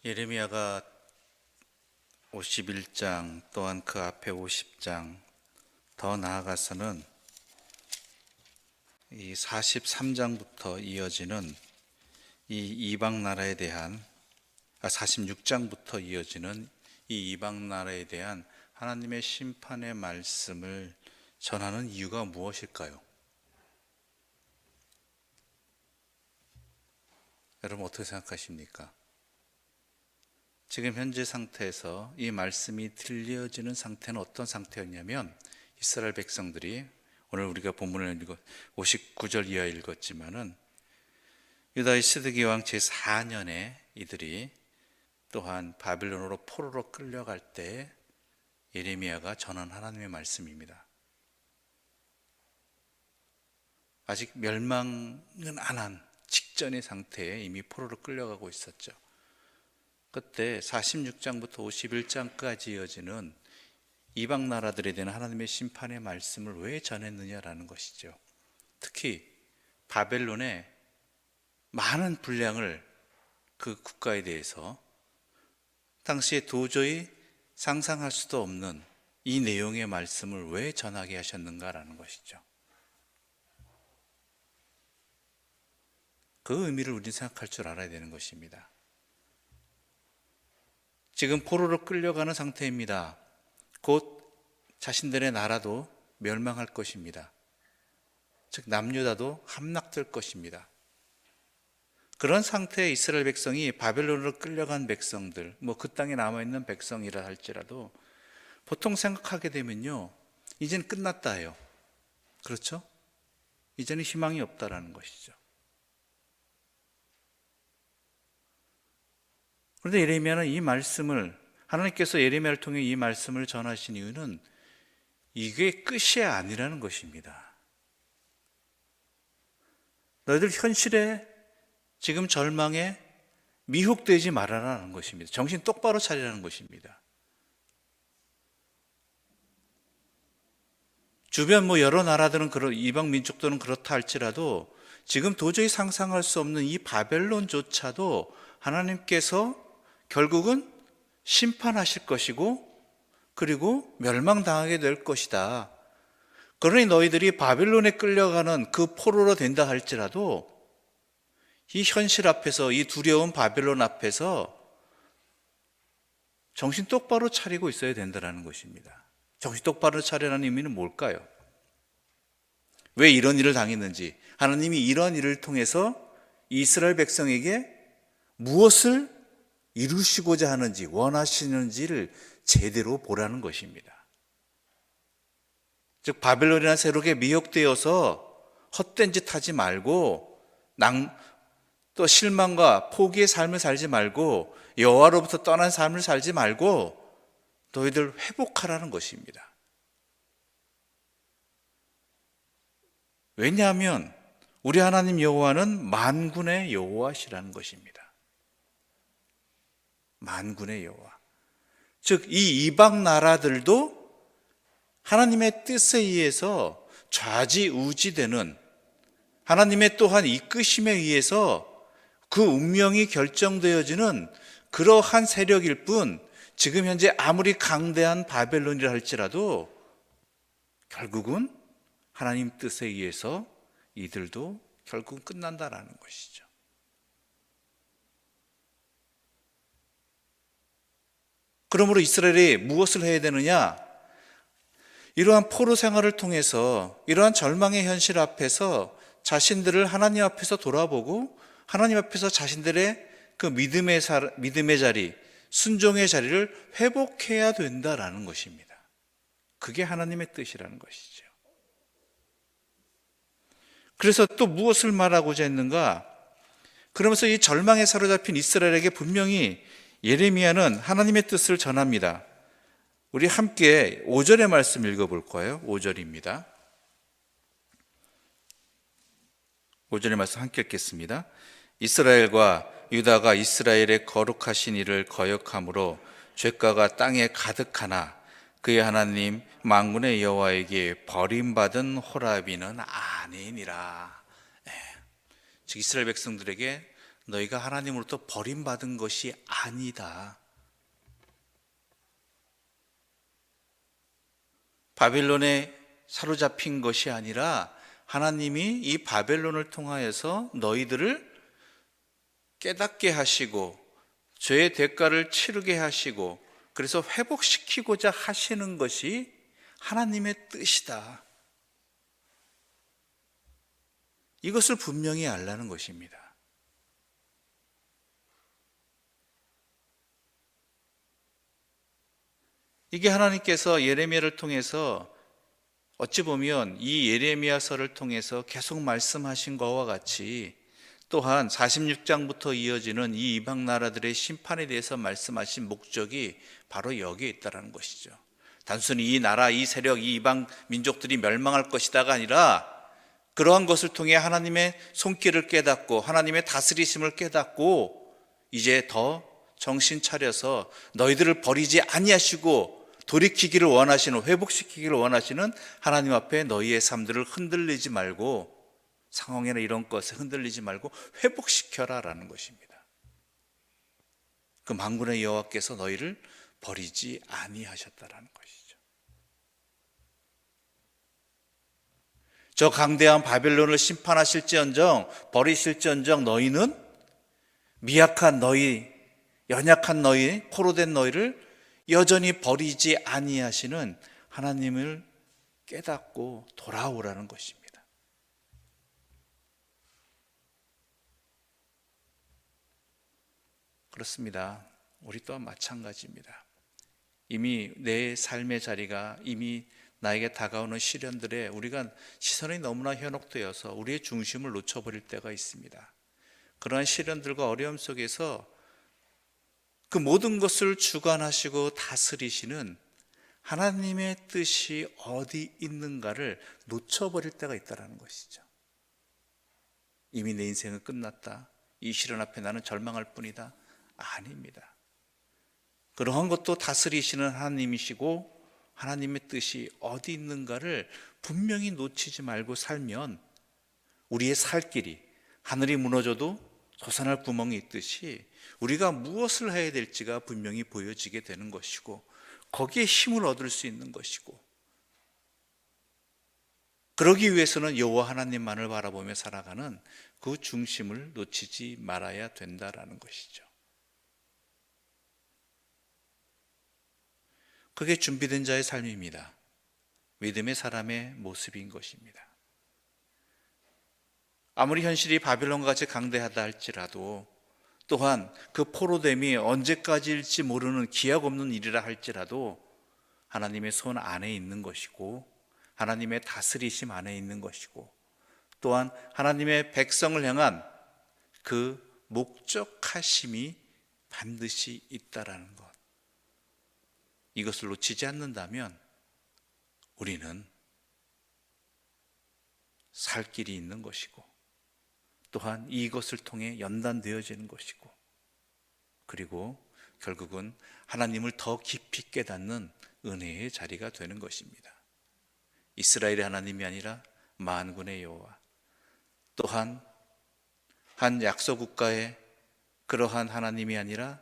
예레미야가 51장 또한 그 앞에 50장 더 나아가서는 이 43장부터 이어지는 이 이방 나라에 대한 46장부터 이어지는 이 이방 나라에 대한 하나님의 심판의 말씀을 전하는 이유가 무엇일까요? 여러분 어떻게 생각하십니까? 지금 현재 상태에서 이 말씀이 들려지는 상태는 어떤 상태였냐면, 이스라엘 백성들이 오늘 우리가 본문을 59절 이하 읽었지만은 유다의 시드기 왕 제4년에 이들이 또한 바빌론으로 포로로 끌려갈 때 예레미야가 전한 하나님의 말씀입니다. 아직 멸망은 안 한 직전의 상태에 이미 포로로 끌려가고 있었죠. 그때 46장부터 51장까지 이어지는 이방 나라들에 대한 하나님의 심판의 말씀을 왜 전했느냐라는 것이죠. 특히 바벨론의 많은 분량을 그 국가에 대해서 당시에 도저히 상상할 수도 없는 이 내용의 말씀을 왜 전하게 하셨는가라는 것이죠. 그 의미를 우리는 생각할 줄 알아야 되는 것입니다. 지금 포로로 끌려가는 상태입니다. 곧 자신들의 나라도 멸망할 것입니다. 즉 남유다도 함락될 것입니다. 그런 상태의 이스라엘 백성이 바벨론으로 끌려간 백성들, 그 땅에 남아있는 백성이라 할지라도 보통 생각하게 되면요, 이젠 끝났다 해요. 그렇죠? 이제는 희망이 없다라는 것이죠. 그런데 예레미야는 이 말씀을, 하나님께서 예레미야를 통해 이 말씀을 전하신 이유는 이게 끝이 아니라는 것입니다. 너희들 현실에 지금 절망에 미혹되지 말아라는 것입니다. 정신 똑바로 차리라는 것입니다. 주변 여러 나라들은 이방 민족들은 그렇다 할지라도 지금 도저히 상상할 수 없는 이 바벨론조차도 하나님께서 결국은 심판하실 것이고 그리고 멸망당하게 될 것이다. 그러니 너희들이 바벨론에 끌려가는 그 포로로 된다 할지라도 이 현실 앞에서, 이 두려운 바벨론 앞에서 정신 똑바로 차리고 있어야 된다는 것입니다. 정신 똑바로 차리라는 의미는 뭘까요? 왜 이런 일을 당했는지, 하나님이 이런 일을 통해서 이스라엘 백성에게 무엇을 이루시고자 하는지, 원하시는지를 제대로 보라는 것입니다. 즉 바벨론이라는 세력에 미혹되어서 헛된 짓 하지 말고 또 실망과 포기의 삶을 살지 말고 여호와로부터 떠난 삶을 살지 말고 너희들 회복하라는 것입니다. 왜냐하면 우리 하나님 여호와는 만군의 여호와시라는 것입니다. 만군의 여호와. 즉 이 이방 나라들도 하나님의 뜻에 의해서 좌지우지되는, 하나님의 또한 이끄심에 의해서 그 운명이 결정되어지는 그러한 세력일 뿐, 지금 현재 아무리 강대한 바벨론이라 할지라도 결국은 하나님 뜻에 의해서 이들도 결국 끝난다라는 것이죠. 그러므로 이스라엘이 무엇을 해야 되느냐? 이러한 포로 생활을 통해서, 이러한 절망의 현실 앞에서 자신들을 하나님 앞에서 돌아보고 하나님 앞에서 자신들의 그 믿음의 자리, 순종의 자리를 회복해야 된다라는 것입니다. 그게 하나님의 뜻이라는 것이죠. 그래서 또 무엇을 말하고자 했는가? 그러면서 이 절망에 사로잡힌 이스라엘에게 분명히 예레미야는 하나님의 뜻을 전합니다. 우리 함께 5절의 말씀 읽어볼 거예요. 5절입니다. 5절의 말씀 함께 읽겠습니다. 이스라엘과 유다가 이스라엘의 거룩하신 이를 거역함으로 죄가가 땅에 가득하나 그의 하나님 만군의 여호와에게 버림받은 호라비는 아니니라. 즉 이스라엘 백성들에게 너희가 하나님으로부터 버림받은 것이 아니다. 바벨론에 사로잡힌 것이 아니라 하나님이 이 바벨론을 통하여서 너희들을 깨닫게 하시고 죄의 대가를 치르게 하시고 그래서 회복시키고자 하시는 것이 하나님의 뜻이다. 이것을 분명히 알라는 것입니다. 이게 하나님께서 예레미야를 통해서 어찌 보면 이 예레미야서를 통해서 계속 말씀하신 것과 같이 또한 46장부터 이어지는 이 이방 나라들의 심판에 대해서 말씀하신 목적이 바로 여기에 있다는 것이죠. 단순히 이 나라, 이 세력, 이 이방 민족들이 멸망할 것이다가 아니라 그러한 것을 통해 하나님의 손길을 깨닫고 하나님의 다스리심을 깨닫고 이제 더 정신 차려서 너희들을 버리지 아니하시고 돌이키기를 원하시는, 회복시키기를 원하시는 하나님 앞에 너희의 삶들을 흔들리지 말고, 상황이나 이런 것에 흔들리지 말고 회복시켜라 라는 것입니다. 그 만군의 여호와께서 너희를 버리지 아니하셨다라는 것이죠. 저 강대한 바벨론을 심판하실지언정 버리실지언정 너희는 미약한 너희, 연약한 너희, 포로된 너희를 여전히 버리지 아니하시는 하나님을 깨닫고 돌아오라는 것입니다. 그렇습니다. 우리 또한 마찬가지입니다. 이미 내 삶의 자리가 이미 나에게 다가오는 시련들에 우리가 시선이 너무나 현혹되어서 우리의 중심을 놓쳐버릴 때가 있습니다. 그러한 시련들과 어려움 속에서 그 모든 것을 주관하시고 다스리시는 하나님의 뜻이 어디 있는가를 놓쳐버릴 때가 있다는 것이죠. 이미 내 인생은 끝났다. 이 시련 앞에 나는 절망할 뿐이다. 아닙니다. 그러한 것도 다스리시는 하나님이시고 하나님의 뜻이 어디 있는가를 분명히 놓치지 말고 살면 우리의 살 길이, 하늘이 무너져도 솟아날 구멍이 있듯이 우리가 무엇을 해야 될지가 분명히 보여지게 되는 것이고 거기에 힘을 얻을 수 있는 것이고, 그러기 위해서는 여호와 하나님만을 바라보며 살아가는 그 중심을 놓치지 말아야 된다라는 것이죠. 그게 준비된 자의 삶입니다. 믿음의 사람의 모습인 것입니다. 아무리 현실이 바벨론과 같이 강대하다 할지라도, 또한 그 포로됨이 언제까지일지 모르는 기약 없는 일이라 할지라도 하나님의 손 안에 있는 것이고 하나님의 다스리심 안에 있는 것이고 또한 하나님의 백성을 향한 그 목적하심이 반드시 있다라는 것, 이것을 놓치지 않는다면 우리는 살 길이 있는 것이고 또한 이것을 통해 연단되어지는 것이고, 그리고 결국은 하나님을 더 깊이 깨닫는 은혜의 자리가 되는 것입니다. 이스라엘의 하나님이 아니라 만군의 여호와, 또한 한 약소국가의 그러한 하나님이 아니라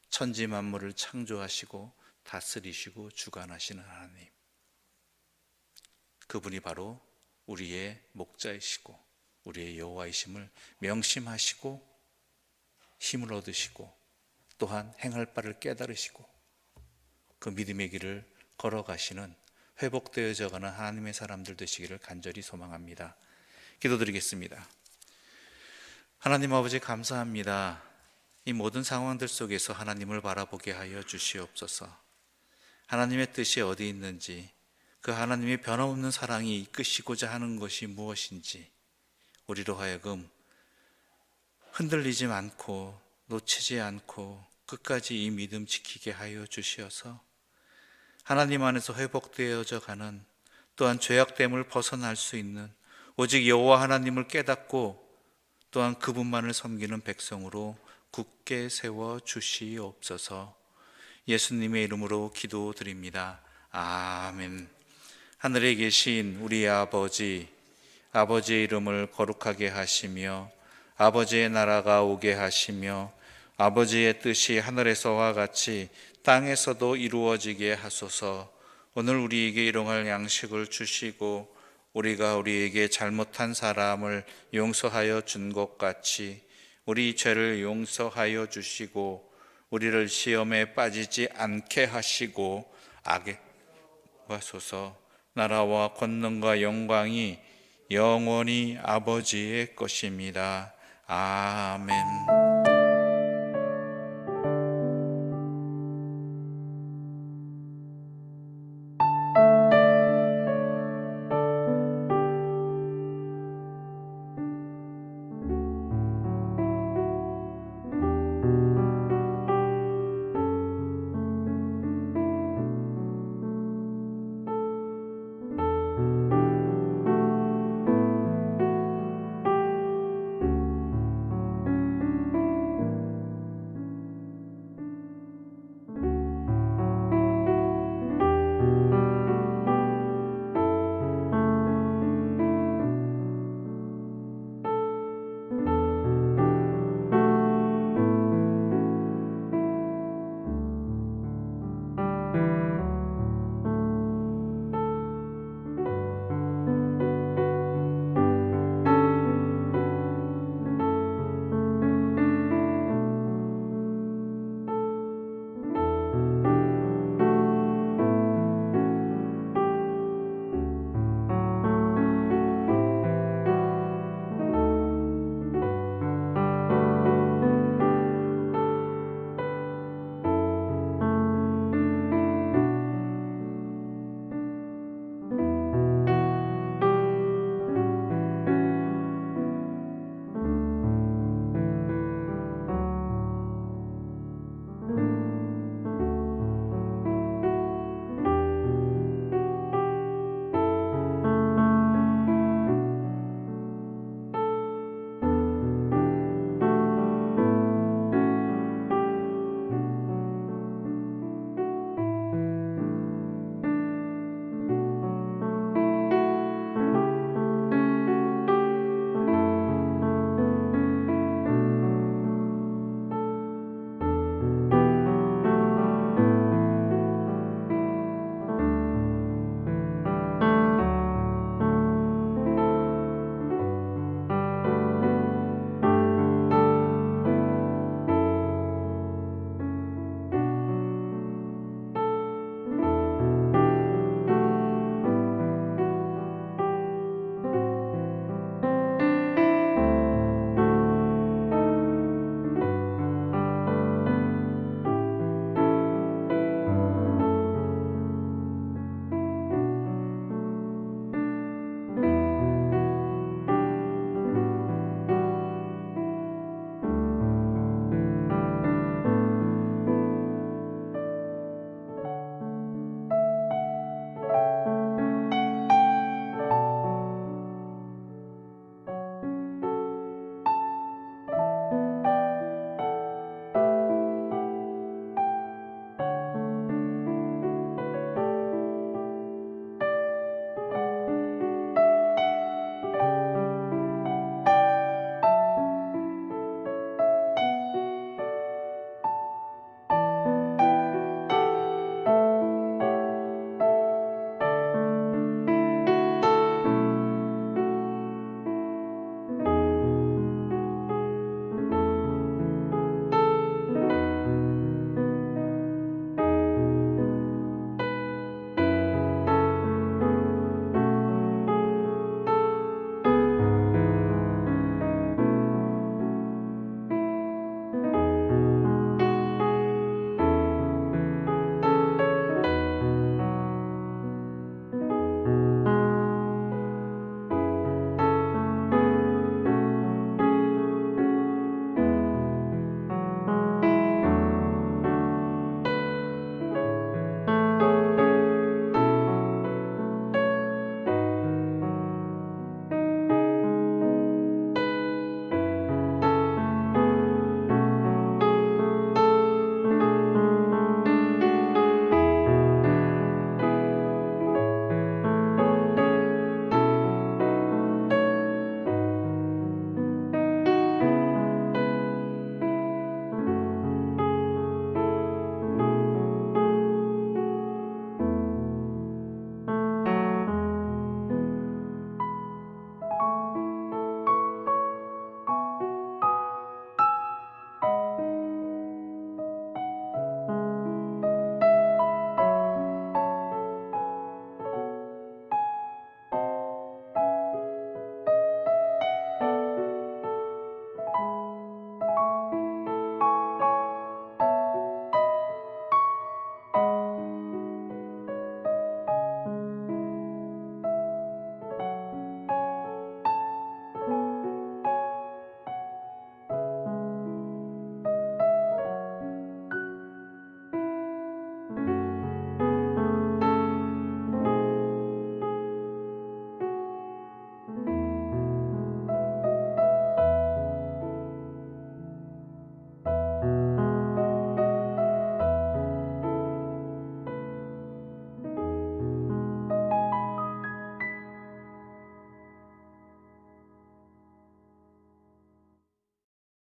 천지 만물을 창조하시고 다스리시고 주관하시는 하나님, 그분이 바로 우리의 목자이시고 우리의 여호와이심을 명심하시고 힘을 얻으시고 또한 행할 바를 깨달으시고 그 믿음의 길을 걸어가시는 회복되어져 가는 하나님의 사람들 되시기를 간절히 소망합니다. 기도드리겠습니다. 하나님 아버지, 감사합니다. 이 모든 상황들 속에서 하나님을 바라보게 하여 주시옵소서. 하나님의 뜻이 어디 있는지, 그 하나님의 변함없는 사랑이 이끄시고자 하는 것이 무엇인지 우리로 하여금 흔들리지 않고 놓치지 않고 끝까지 이 믿음 지키게 하여 주시어서 하나님 안에서 회복되어져 가는, 또한 죄악됨을 벗어날 수 있는 오직 여호와 하나님을 깨닫고 또한 그분만을 섬기는 백성으로 굳게 세워 주시옵소서. 예수님의 이름으로 기도드립니다. 아멘. 하늘에 계신 우리 아버지의 이름을 거룩하게 하시며 아버지의 나라가 오게 하시며 아버지의 뜻이 하늘에서와 같이 땅에서도 이루어지게 하소서. 오늘 우리에게 일용할 양식을 주시고 우리가 우리에게 잘못한 사람을 용서하여 준 것 같이 우리 죄를 용서하여 주시고 우리를 시험에 빠지지 않게 하시고 악에 하소서. 나라와 권능과 영광이 영원히 아버지의 것입니다. 아멘.